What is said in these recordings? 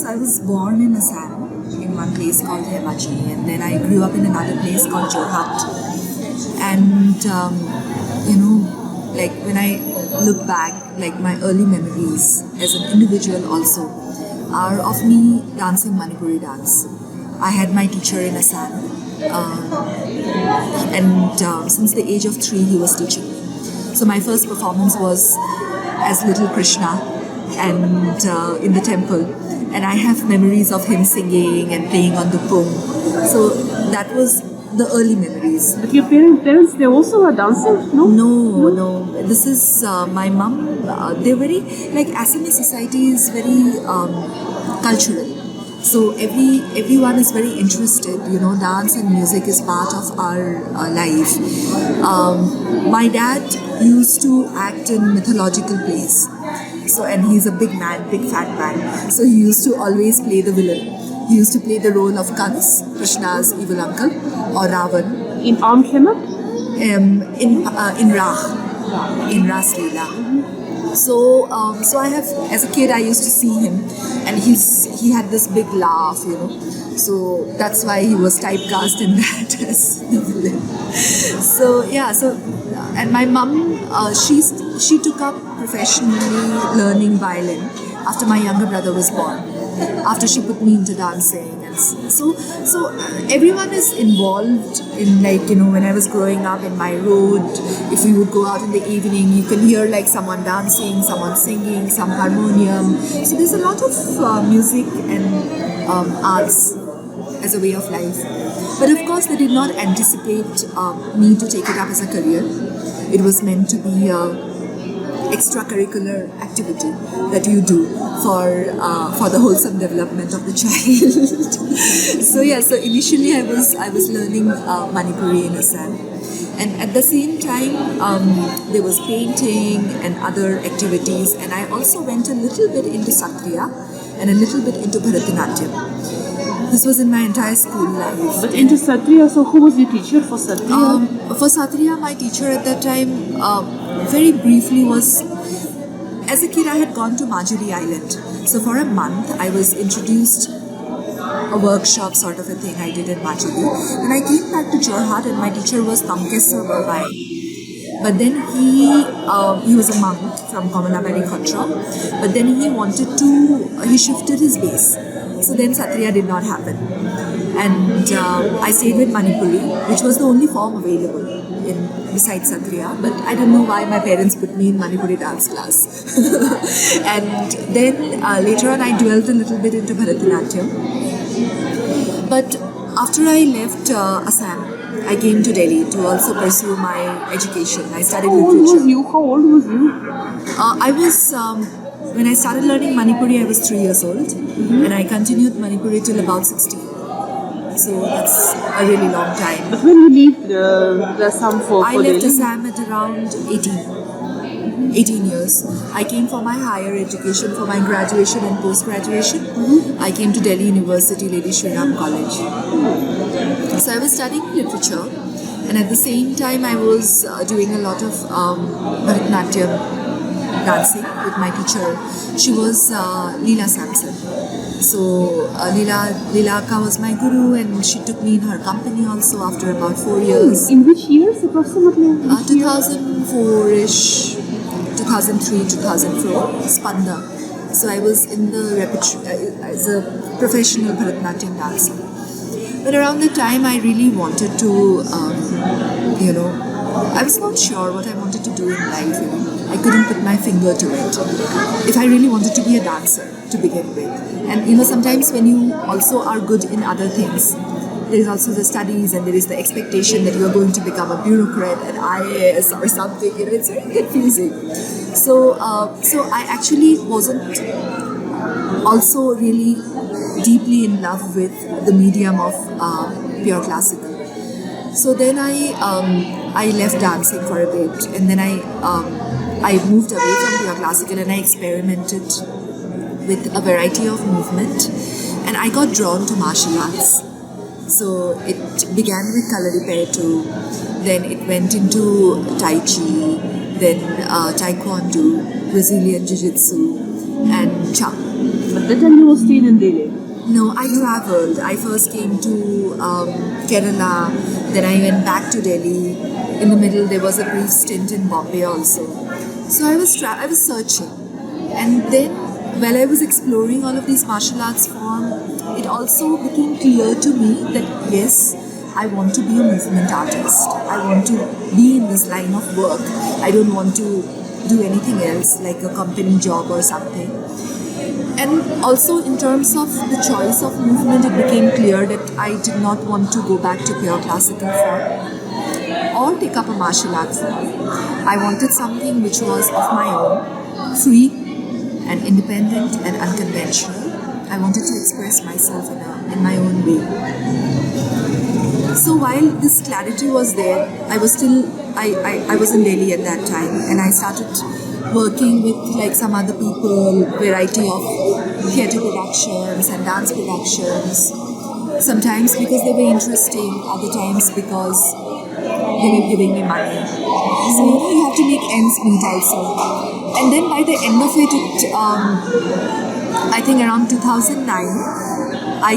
I was born in Assam, in one place called Hemachali, and then I grew up in another place called Jorhat. And like when I look back, like my early memories as an individual also are of me dancing Manipuri dance. I had my teacher in Assam, and since the age of 3 he was teaching me. So my first performance was as little Krishna and in the temple, and I have memories of him singing and playing on the pung. So that was the early memories. But your parents, they also are dancers, no? No. This is my mom. They're very, like Assamese society is very cultural. So everyone is very interested. Dance and music is part of our life. My dad used to act in mythological plays. So, and he's a big man, big fat man. So he used to always play the villain. He used to play the role of Kans, Krishna's evil uncle, or Ravan. In Amkhema? In Ras Leela. So I have, as a kid, I used to see him, and he had this big laugh, So that's why he was typecast in that as the villain. And my mum, she took up professionally learning violin after my younger brother was born. After she put me into dancing, and so everyone is involved in, when I was growing up in my road, if we would go out in the evening, you can hear like someone dancing, someone singing, some harmonium. So there's a lot of music and arts as a way of life. But of course, they did not anticipate me to take it up as a career. It was meant to be extracurricular activity that you do for the wholesome development of the child. So initially I was learning Manipuri in Assam, and at the same time there was painting and other activities, and I also went a little bit into Satriya and a little bit into Bharatanatyam. This was in my entire school life. But into Satriya, so who was your teacher for Satriya? For Satriya, my teacher at that time, very briefly, was, as a kid I had gone to Majuri Island. So for a month I was introduced, a workshop sort of a thing I did in Majuri. Then I came back to Jorhat and my teacher was Tamkesa Barbai. But then he was a monk from Kamalabari Khatra. But then he shifted his base. So then Satriya did not happen. and I stayed with Manipuri, which was the only form available besides Satriya. But I don't know why my parents put me in Manipuri dance class. And then later on, I dwelled a little bit into Bharatanatyam. But after I left Assam, I came to Delhi to also pursue my education. I studied literature. How old was you? I was, when I started learning Manipuri, I was 3 years old. And I continued Manipuri till about 16. So that's a really long time. But when you leave the Assam for I left Delhi? Assam at around 18 years. I came for my higher education, for my graduation and post-graduation. I came to Delhi University, Lady Shri Ram College. So I was studying literature, and at the same time I was doing a lot of Bharatanatyam dancing with my teacher. She was Leela Sampson. So Leela Akka was my guru, and she took me in her company also after about 4 years. In which years approximately? 2004-ish, 2003, 2004, Spanda. So I was in the repertoire as a professional Bharatanatyam dancer. But around that time, I really wanted to, I was not sure what I wanted to do in life. I couldn't put my finger to it. If I really wanted to be a dancer to begin with. And sometimes when you also are good in other things, there is also the studies and there is the expectation that you are going to become a bureaucrat, an IAS or something. It's very confusing. So I actually wasn't also really deeply in love with the medium of pure classical. So then I left dancing for a bit, and then I moved away from pure classical and I experimented with a variety of movement, and I got drawn to martial arts. So it began with Kalaripayattu, then it went into Tai Chi, then Taekwondo, Brazilian Jiu-Jitsu, and Cha. But that time you were staying in Delhi? No, I traveled. I first came to Kerala, then I went back to Delhi. In the middle, there was a brief stint in Bombay also. So I was searching, and then while I was exploring all of these martial arts forms, it also became clear to me that yes, I want to be a movement artist. I want to be in this line of work. I don't want to do anything else like a company job or something. And also in terms of the choice of movement, it became clear that I did not want to go back to pure classical form or take up a martial arts form. I wanted something which was of my own, free and independent and unconventional. I wanted to express myself in my own way. So while this clarity was there, I was still, I was in Delhi at that time, and I started working with like some other people, variety of theatre productions and dance productions. Sometimes because they were interesting, other times because they were giving me money. So you have to make ends meet also. And then by the end of it, I think around 2009, I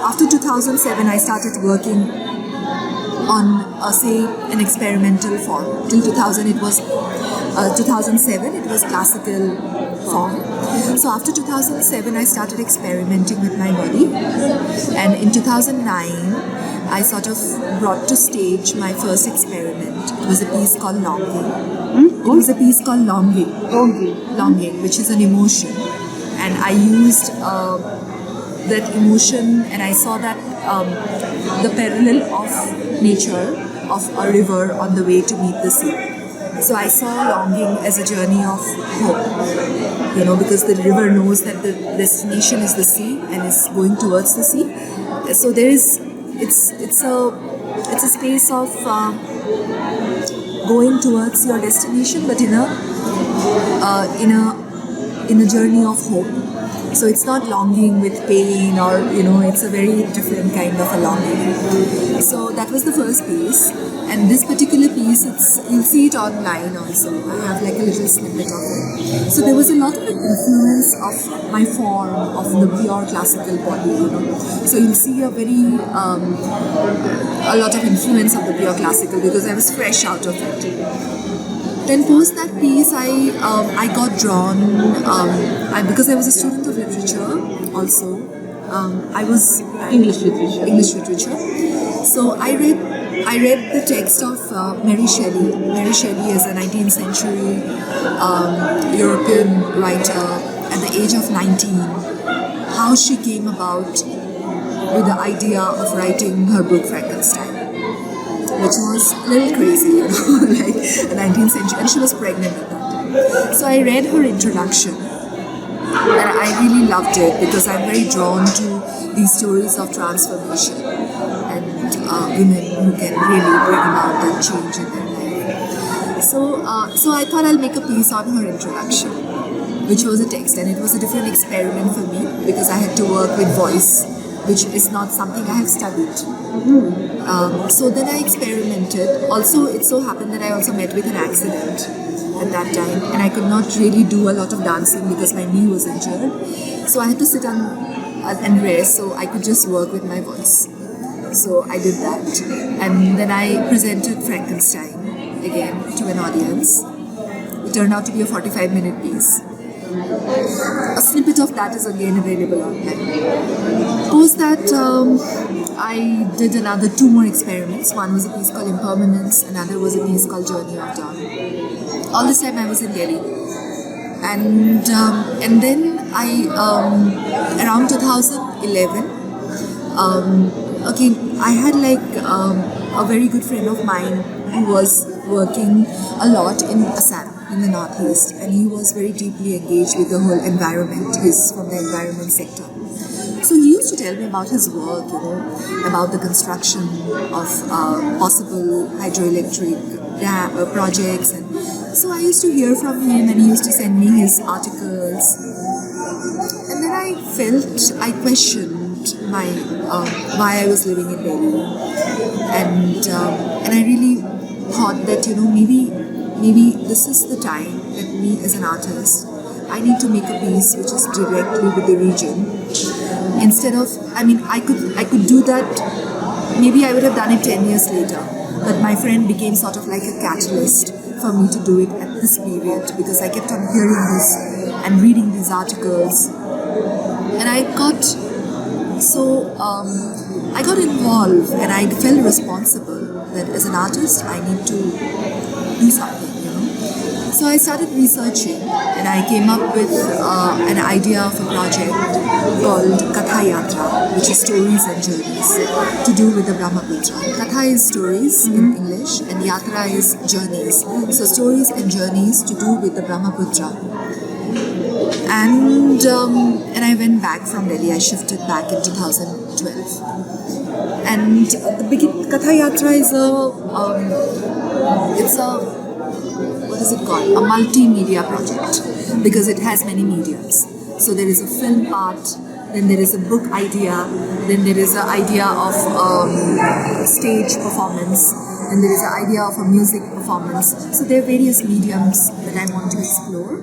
after 2007, I started working on, an experimental form. Till 2007, it was classical form. So after 2007, I started experimenting with my body. And in 2009, I sort of brought to stage my first experiment. It was a piece called Longing. It was a piece called Longing. Longing, which is an emotion. And I used that emotion, and I saw that the parallel of nature, of a river on the way to meet the sea. So I saw longing as a journey of hope, because the river knows that the destination is the sea and is going towards the sea. So there is, it's a space of going towards your destination, but in a journey of hope. So it's not longing with pain or, it's a very different kind of a longing. So that was the first piece. And this particular piece, you'll see it online also. I have like a little snippet of it. So there was a lot of influence of my form, of the pure classical body, So you'll see a lot of influence of the pure classical because I was fresh out of it. Then post that piece, I got drawn, because I was a student of literature also. I was English literature. English literature. So I read the text of Mary Shelley. Mary Shelley is a 19th century European writer at the age of 19. How she came about with the idea of writing her book Frankenstein, which was a little crazy, like the 19th century, and she was pregnant at that time. So I read her introduction, and I really loved it because I'm very drawn to these stories of transformation and women who can really bring about that change in their life. So I thought I'll make a piece on her introduction, which was a text, and it was a different experiment for me because I had to work with voice, which is not something I have studied. So then I experimented. Also, it so happened that I also met with an accident at that time, and I could not really do a lot of dancing because my knee was injured. So I had to sit and rest, so I could just work with my voice. So I did that, and then I presented Frankenstein again to an audience. It turned out to be a 45-minute piece. A snippet of that is again available online. Post that, I did another 2 more experiments. One was a piece called Impermanence, another was a piece called Journey of Dawn. All this time I was in Delhi, and then I around 2011. I had a very good friend of mine who was working a lot in Assam, in the northeast, and he was very deeply engaged with the whole environment. He's from the environment sector. So he used to tell me about his work, about the construction of possible hydroelectric dam projects, and so I used to hear from him, and he used to send me his articles. And then I questioned my why I was living in Delhi, and I really thought that maybe this is the time that me as an artist, I need to make a piece which is directly with the region. Instead of, I could do that. Maybe I would have done it 10 years later, but my friend became sort of like a catalyst for me to do it at this period because I kept on hearing this and reading these articles, and I got involved, and I felt responsible that as an artist I need to do something. So I started researching, and I came up with an idea of a project called Katha Yatra, which is stories and journeys to do with the Brahmaputra. Katha is stories in English, and Yatra is journeys. So stories and journeys to do with the Brahmaputra. And I went back from Delhi. I shifted back in 2012. And Katha Yatra is what is it called? A multimedia project, because it has many mediums. So there is a film part, then there is a book idea, then there is an idea of stage performance, and there is an idea of a music performance. So there are various mediums that I want to explore.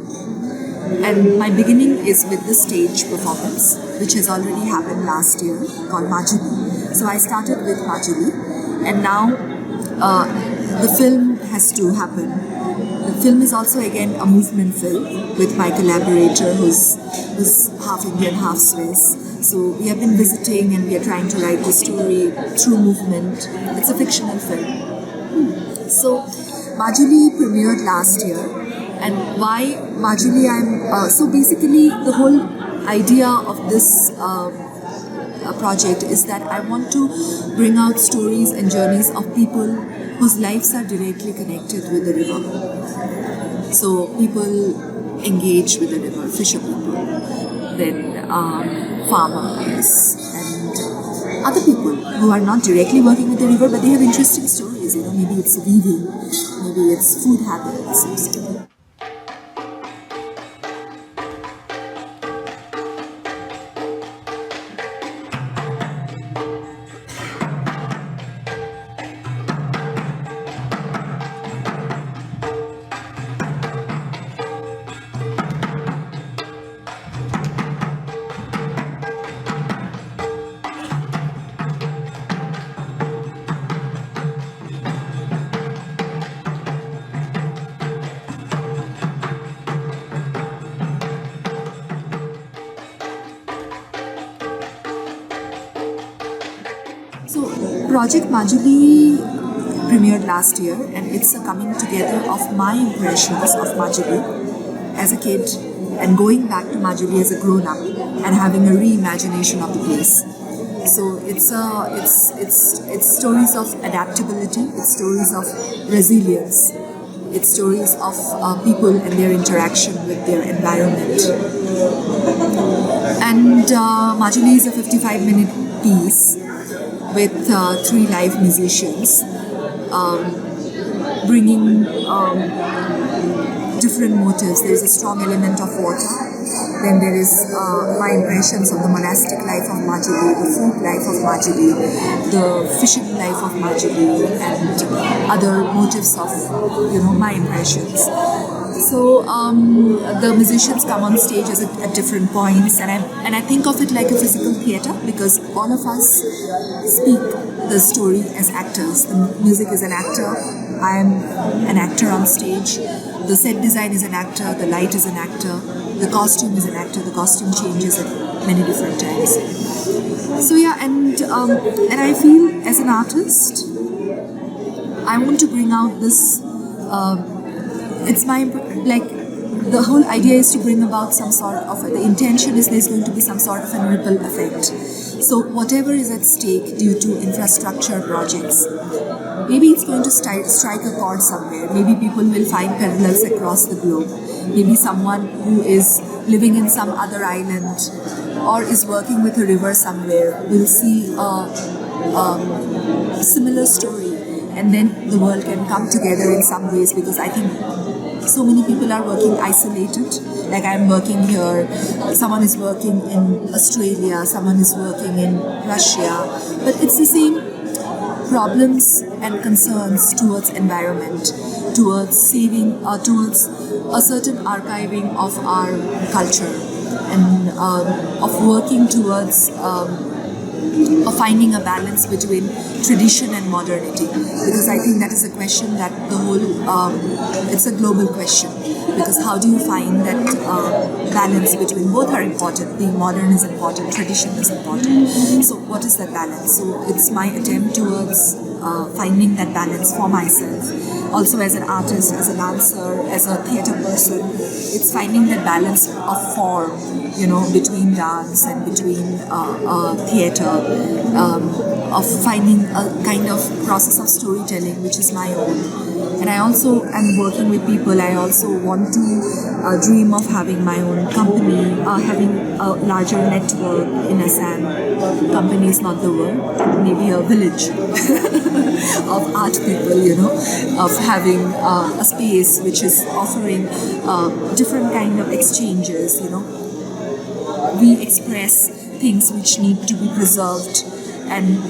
And my beginning is with the stage performance, which has already happened last year, called Majuli. So I started with Majuli, and now the film has to happen. The film is also again a movement film with my collaborator who's half Indian, half Swiss. So we have been visiting, and we are trying to write the story through movement. It's a fictional film. So Majuli premiered last year. And why Majuli? So basically the whole idea of this project is that I want to bring out stories and journeys of people whose lives are directly connected with the river. So people engage with the river, fisher people, then farmers and other people who are not directly working with the river, but they have interesting stories. Maybe it's weaving, maybe it's food habits. So, Project Majuli premiered last year, and it's a coming together of my impressions of Majuli as a kid and going back to Majuli as a grown-up and having a reimagination of the place. So it's stories of adaptability, it's stories of resilience, it's stories of people and their interaction with their environment. And Majuli is a 55-minute piece with 3 live musicians bringing different motives. There is a strong element of water. Then there is my impressions of the monastic life of Majuli, the folk life of Majuli, the fishing life of Majuli, and other motives of my impressions. So the musicians come on stage at different points, and I think of it like a physical theatre because all of us speak the story as actors. The music is an actor. I am an actor on stage. The set design is an actor. The light is an actor. The costume is an actor. The costume changes at many different times. So yeah, and I feel as an artist, I want to bring out this. It's my the whole idea is to bring about some sort of the intention is there's going to be some sort of a ripple effect. So whatever is at stake due to infrastructure projects, maybe it's going to strike a chord somewhere. Maybe people will find parallels across the globe. Maybe someone who is living in some other island or is working with a river somewhere will see a similar story, and then the world can come together in some ways, because I think so many people are working isolated. Like I'm working here, someone is working in Australia, someone is working in Russia, but it's the same problems and concerns towards environment, towards saving, towards a certain archiving of our culture, and of working towards of finding a balance between tradition and modernity, because I think that is a question that the whole it's a global question, because how do you find that balance between both are important, being modern is important, tradition is important, so what is that balance? So it's my attempt towards finding that balance for myself, also as an artist, as a dancer, as a theatre person. It's finding that balance of form, between dance and between theatre, of finding a kind of process of storytelling which is my own. And I also am working with people. I also want to dream of having my own company, having a larger network in Assam. Company is not the word, maybe a village of art people, of having a space which is offering different kind of exchanges, We express things which need to be preserved,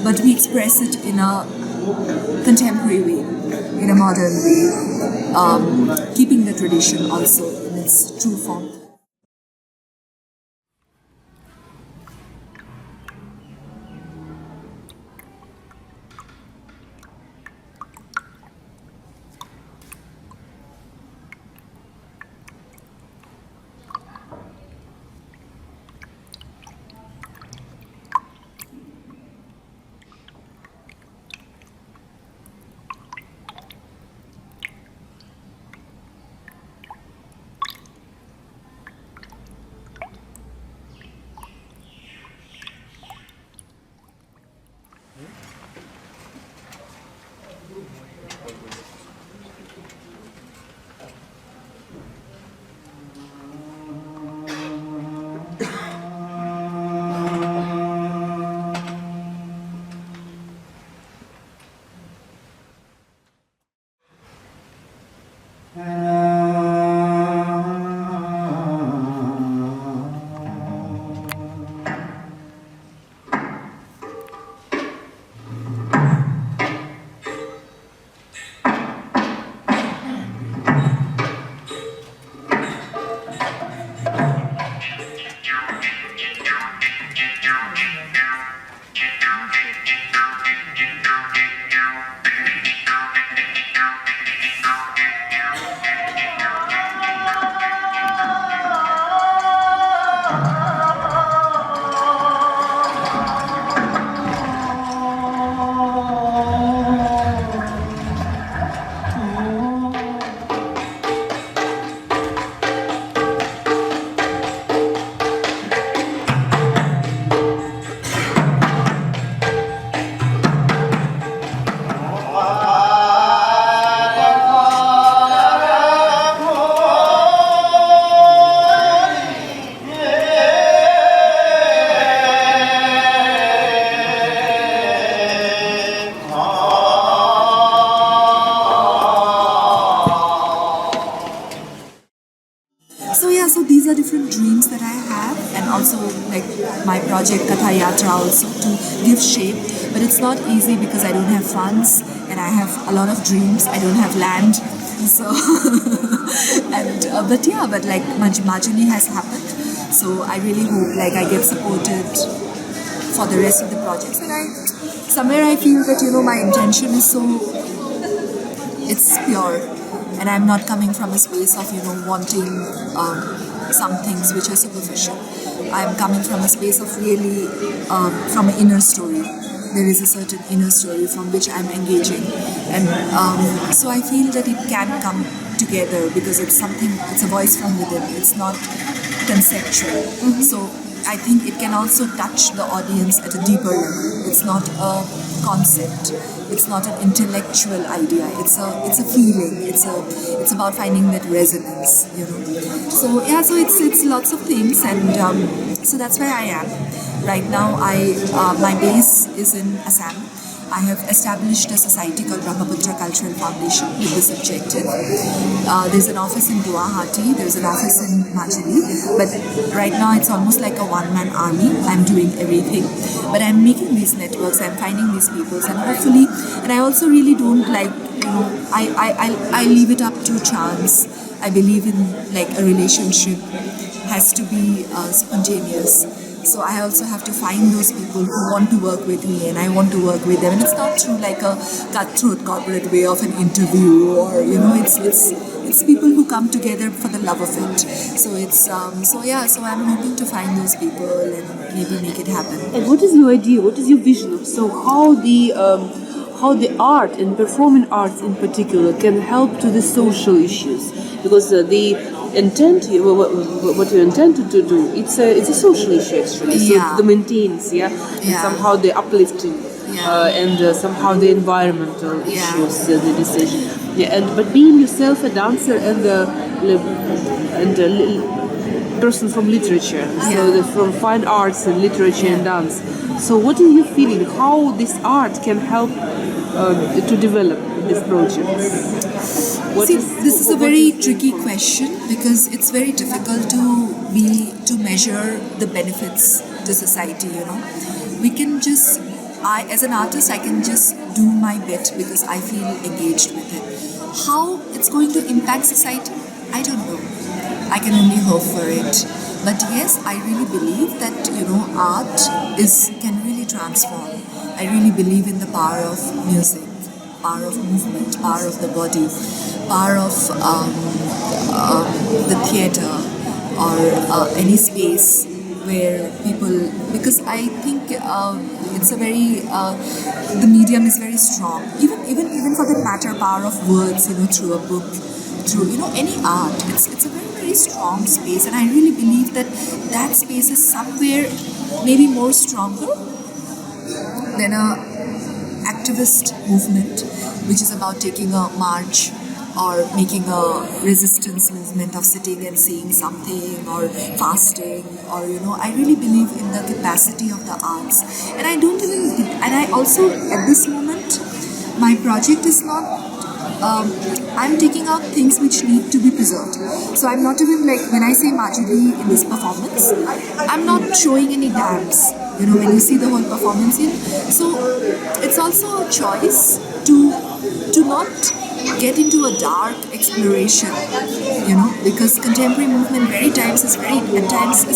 but we express it in a contemporary way, in a modern way, keeping the tradition also in its true form. project Katha Yatra also to give shape, but it's not easy because I don't have funds and I have a lot of dreams. I don't have land, so but like Majuli has happened, so I really hope like I get supported for the rest of the projects, and I feel that my intention is it's pure, and I'm not coming from a space of wanting some things which are superficial. I'm coming from a space of really from an inner story. There is a certain inner story from which I'm engaging, and so I feel that it can come together because it's a voice from within. It's not conceptual. So I think it can also touch the audience at a deeper level. It's not a concept. It's not an intellectual idea. It's a feeling. It's about finding that resonance. So it's lots of things, and so that's where I am right now. My base is in Assam. I have established a society called Brahmaputra Cultural Foundation with this objective. There's an office in Guwahati, there's an office in Majuli, but right now it's almost like a one-man army. I'm doing everything, but I'm making these networks, I'm finding these people, and hopefully, and I also really don't like, I leave it up to chance. I believe in like a relationship has to be spontaneous. So I also have to find those people who want to work with me, and I want to work with them. And it's not through like a cutthroat corporate way of an interview, or it's people who come together for the love of it. So so I'm hoping to find those people and maybe make it happen. And what is your idea? What is your vision? So how the art and performing arts in particular can help to the social issues? Because the intent, what you intend to do, it's a social issue actually. So the maintenance, and somehow the uplifting, and somehow the environmental issues, the decision. But being yourself a dancer and a person from literature, so from fine arts and literature and dance. So what are you feeling? How this art can help to develop this project? This is a very tricky question because it's very difficult to measure the benefits to society. We can just, as an artist, I can just do my bit because I feel engaged with it. How it's going to impact society, I don't know. I can only hope for it. But yes, I really believe that art can really transform. I really believe in the power of music, power of movement, power of the body, power of the theatre or any space where people, because I think it's a very the medium is very strong. Even for that matter, power of words, through a book, through any art. It's a very, very strong space, and I really believe that space is somewhere maybe more stronger than a activist movement, which is about taking a march or making a resistance movement of sitting and seeing something or fasting, or I really believe in the capacity of the arts, and I also at this moment my project is not I'm taking out things which need to be preserved. So I'm not even like, when I say Majuli in this performance, I'm not showing any dance, when you see the whole performance in. So it's also a choice to not get into a dark exploration, because contemporary movement at times is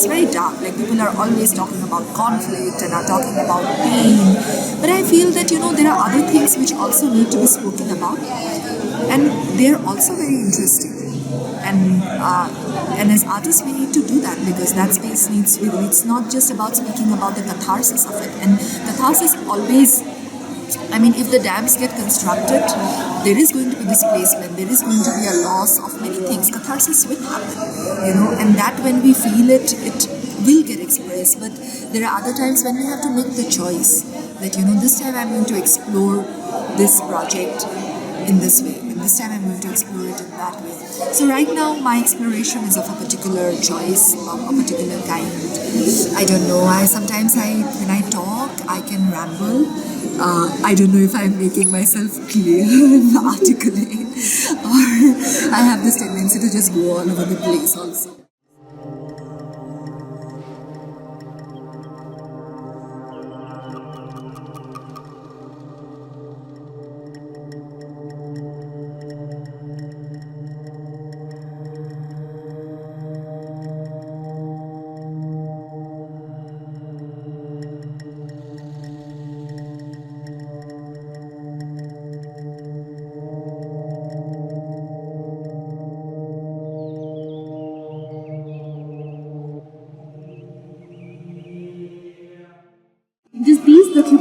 very dark. Like people are always talking about conflict and are talking about pain. But I feel that, there are other things which also need to be spoken about. And they're also very interesting. And as artists, we need to do that because that space needs to be. It's not just about speaking about the catharsis of it. And catharsis always, if the dams get constructed, there is going to be displacement, there is going to be a loss of many things. Catharsis will happen, and that when we feel it, it will get expressed. But there are other times when we have to make the choice that, this time I'm going to explore this project in this way, and this time I'm going to explore it in that way. So right now my exploration is of a particular choice, of a particular kind. I don't know, sometimes when I talk I can ramble. I don't know if I'm making myself clear and articulate, or I have this tendency to just go all over the place also.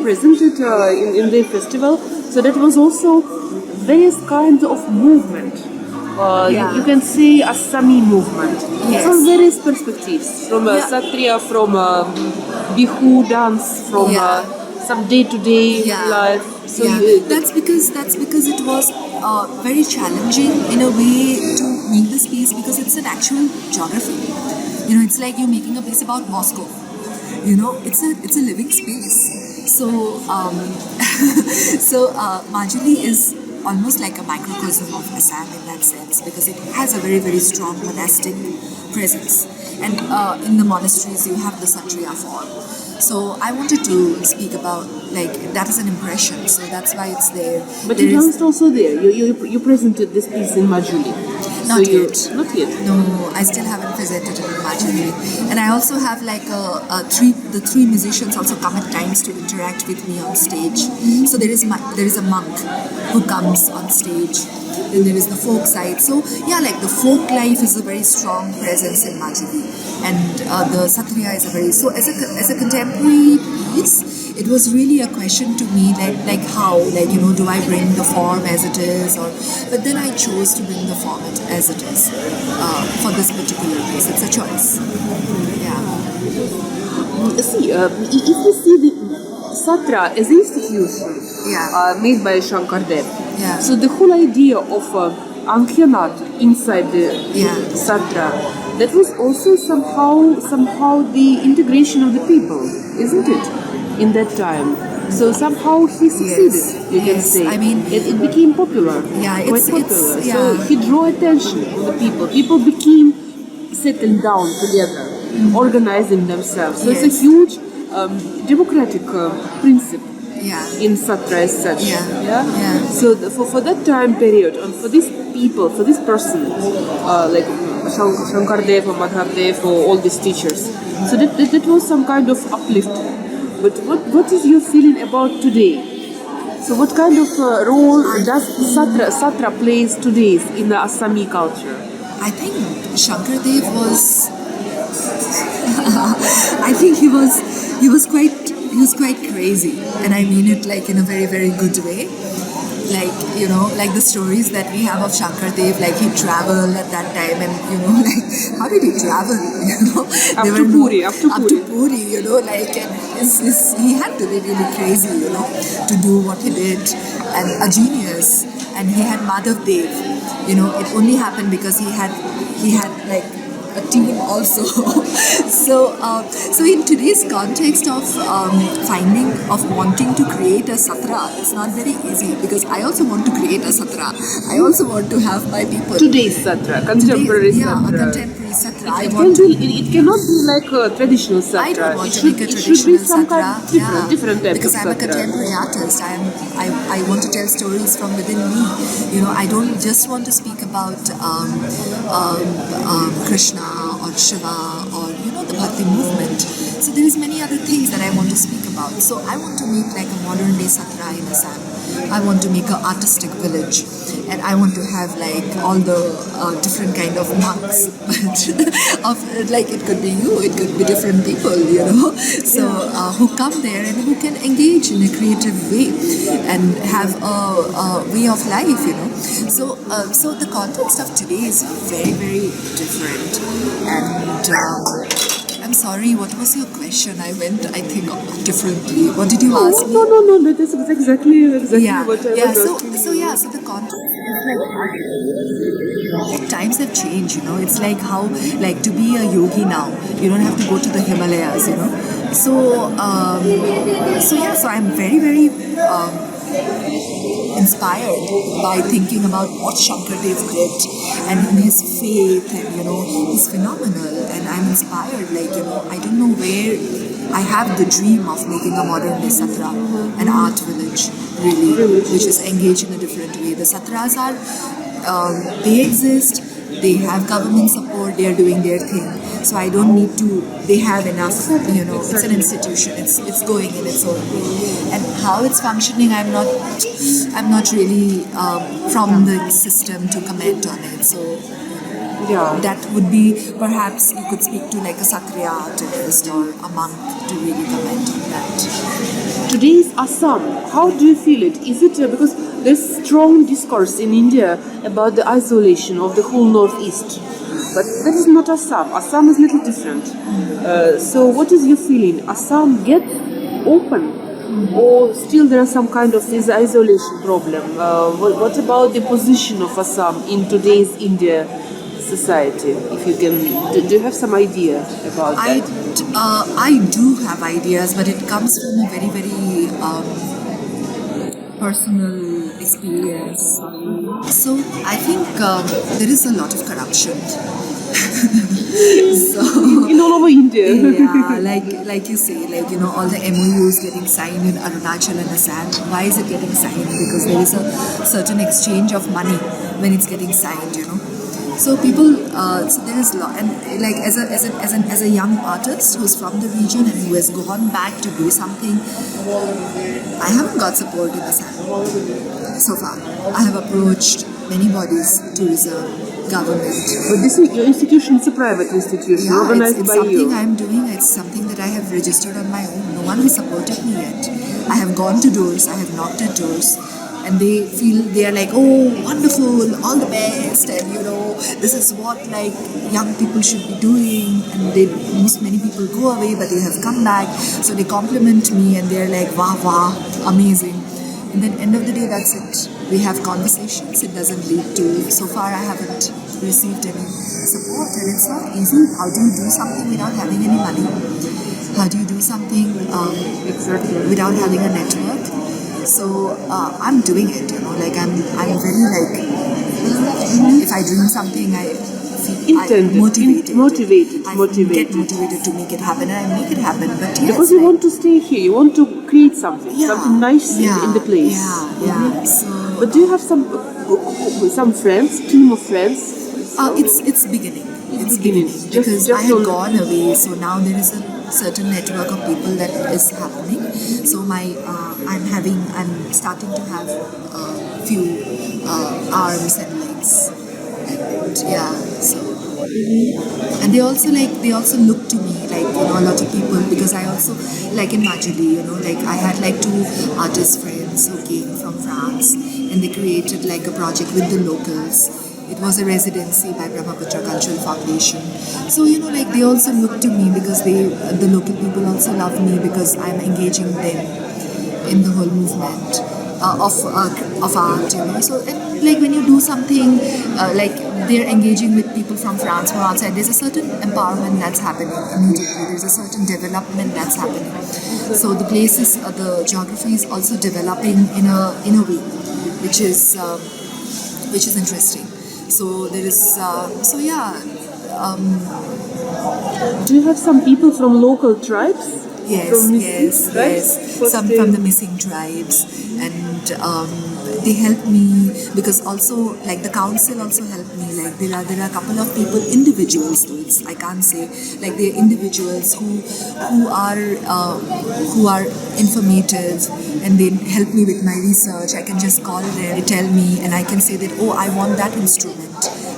presented in the festival. So that was also various kinds of movement. You can say Assami movement from various perspectives, from Sattriya, from Bihu dance, from some day-to-day life. So that's because it was very challenging in a way to make this piece, because it's an actual geography. You know, it's like you're making a piece about Moscow. You know, it's a living space. So Majuli is almost like a microcosm of Assam in that sense, because it has a very, very strong monastic presence. And in the monasteries, you have the Satriya form. So I wanted to speak about, like, that is an impression, so that's why it's there. But you danced also there. You presented this piece in Majuli. Not yet. Not yet. No, I still haven't presented it in Majuli. And I also have like the three musicians also come at times to interact with me on stage. So there is a monk who comes on stage. Then there is the folk side. So yeah, like the folk life is a very strong presence in Majuli, and the Satriya is a very, so as a contemporary piece, it was really a question to me, like how, like, you know, do I bring the form as it is, or, but then I chose to bring the form as it is for this particular piece. It's a choice. Yeah. See, if you see the Satra as an institution made by Shankardev, so the whole idea of Ankyanat inside the Satra, that was also somehow the integration of the people, isn't it? In that time. So somehow he succeeded, you can say. I mean, it became popular. Yeah, quite popular. So he drew attention of the people. People became settling down together, organizing themselves. So it's a huge democratic principle in Satra as such. So for that time period, and for these people, for this person, like Shankardev or Madhavdev or all these teachers, so that was some kind of uplift. But what is your feeling about today? So what kind of role does Satra plays today in the Assami culture? I think Shankardev was I think he was quite crazy, and I mean it like in a very, very good way. Like, you know, like the stories that we have of Shankardev, like he traveled at that time, and, you know, like, how did he travel, you know? Up to Puri, you know, like, and he had to be really crazy, you know, to do what he did, and a genius. And he had Madhav Dev, you know, it only happened because he had like a team also. So in today's context of wanting to create a satra, it's not very easy, because I also want to create a satra. I also want to have my people. Today's satra, contemporary satra. A contemporary satra. It cannot be like a traditional satra. I don't want to make a traditional should be some satra. Kind of different type because of I'm a satra. contemporary artist. I want to tell stories from within me. You know, I don't just want to speak about Krishna or Shiva or, you know, the Bhakti movement. So there is many other things that I want to speak about. So I want to make like a modern day satra in Assam. I want to make an artistic village, and I want to have like all the different kind of monks, but of like it could be you, it could be different people, you know. So who come there and who can engage in a creative way and have a way of life, you know. So the context of today is very, very different, and I'm sorry, what was your question? I went, I think, differently. What did you ask me? No, that is exactly what I was asking. So the context is like times have changed, you know. It's like how, like, to be a yogi now, you don't have to go to the Himalayas, you know. So I'm very, very inspired by thinking about what Shankardev did and his faith, and, you know, he's phenomenal, and I'm inspired, like, you know, I don't know where I have the dream of making a modern day satra, an art village, really, which is engaged in a different way. The satras are, they exist, they have government support, they are doing their thing. So I don't need to, they have enough, you know, it's an institution, it's going in its own way. And how it's functioning, I'm not really from the system to comment on it. So that would be, perhaps you could speak to like a Satriya artist or a monk to really comment on that. Today's Assam, how do you feel it? Is it because there's strong discourse in India about the isolation of the whole northeast, but that is not Assam. Assam is a little different. So what is your feeling? Assam get open, or still there are some kind of this isolation problem? What about the position of Assam in today's India society? If you can, do you have some idea about that? I do have ideas, but it comes from a very, very personal experience. So I think there is a lot of corruption. So In all over India. yeah, like you say, like, you know, all the MOUs getting signed in Arunachal and Assam. Why is it getting signed? Because there is a certain exchange of money when it's getting signed, you know. So people, so there is and like as a young artist who's from the region and who has gone back to do something, I haven't got support in Assam so far. I have approached many bodies, tourism, government. But this is your institution, it's a private institution, Yeah, organized it's by something you. I'm doing. It's something that I have registered on my own. No one has supported me yet. I have gone to doors, I have knocked at doors, and they are like, oh, wonderful, all the best, and you know, this is what like young people should be doing. And many people go away, but they have come back, so they compliment me, and they're like, wow, amazing. And then end of the day, that's it. We have conversations. It doesn't lead to. So far, I haven't received any support, and it's not easy. How do you do something without having any money? How do you do something without having a network? So I'm doing it, you know, like I'm very like, if I dream something, I feel motivated. I get motivated to make it happen, and I make it happen. But yes, Because you want to stay here, you want to create something, something nice in the place. Yeah. So, But do you have some friends, team of friends? it's beginning. It's beginning because Just I had don't- gone away, so now there is a certain network of people that is happening. So I'm starting to have a few arms and legs, and yeah. So and they also look to me like, you know, a lot of people, because I also like in Majuli, you know, like I had like 2 artist friends who came from France, and they created like a project with the locals. It was a residency by Brahmaputra Cultural Foundation. So, you know, like they also look to me because the local people also love me because I'm engaging them in the whole movement of art, you know. So, and like when you do something, like they're engaging with people from France, from outside, there's a certain empowerment that's happening immediately. There's a certain development that's happening. So the places, the geography is also developing in a way, which is interesting. So there is, so yeah. Do you have some people from local tribes? Yes. Some from the missing tribes, and they help me because also like the council also helped me. Like there are a couple of people, individuals though, I can't say, like they're individuals who are informative, and they help me with my research. I can just call them, they tell me, and I can say that, oh, I want that instrument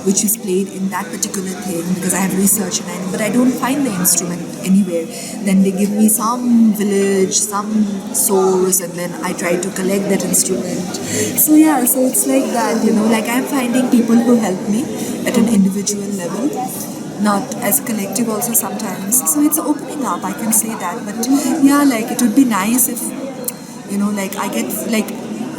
which is played in that particular thing because I have researched but I don't find the instrument anywhere. Then they give me some village, some source, and then I try to collect that instrument. So yeah, so it's like that, you know, like I'm finding people who help me at an individual level, not as a collective also sometimes. So it's opening up, I can say that. But yeah, like it would be nice if, you know, like I get like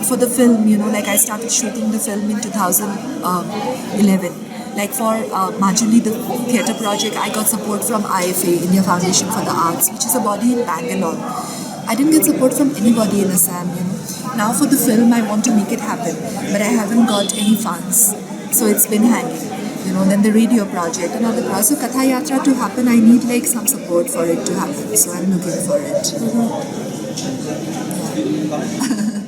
for the film, you know, like I started shooting the film in 2011. Like for Majuli, the theatre project, I got support from IFA, India Foundation for the Arts, which is a body in Bangalore. I didn't get support from anybody in Assam, you know. Now for the film, I want to make it happen, but I haven't got any funds. So it's been hanging, you know. Then the radio project, another project. So Katha Yatra to happen, I need like some support for it to happen. So I'm looking for it.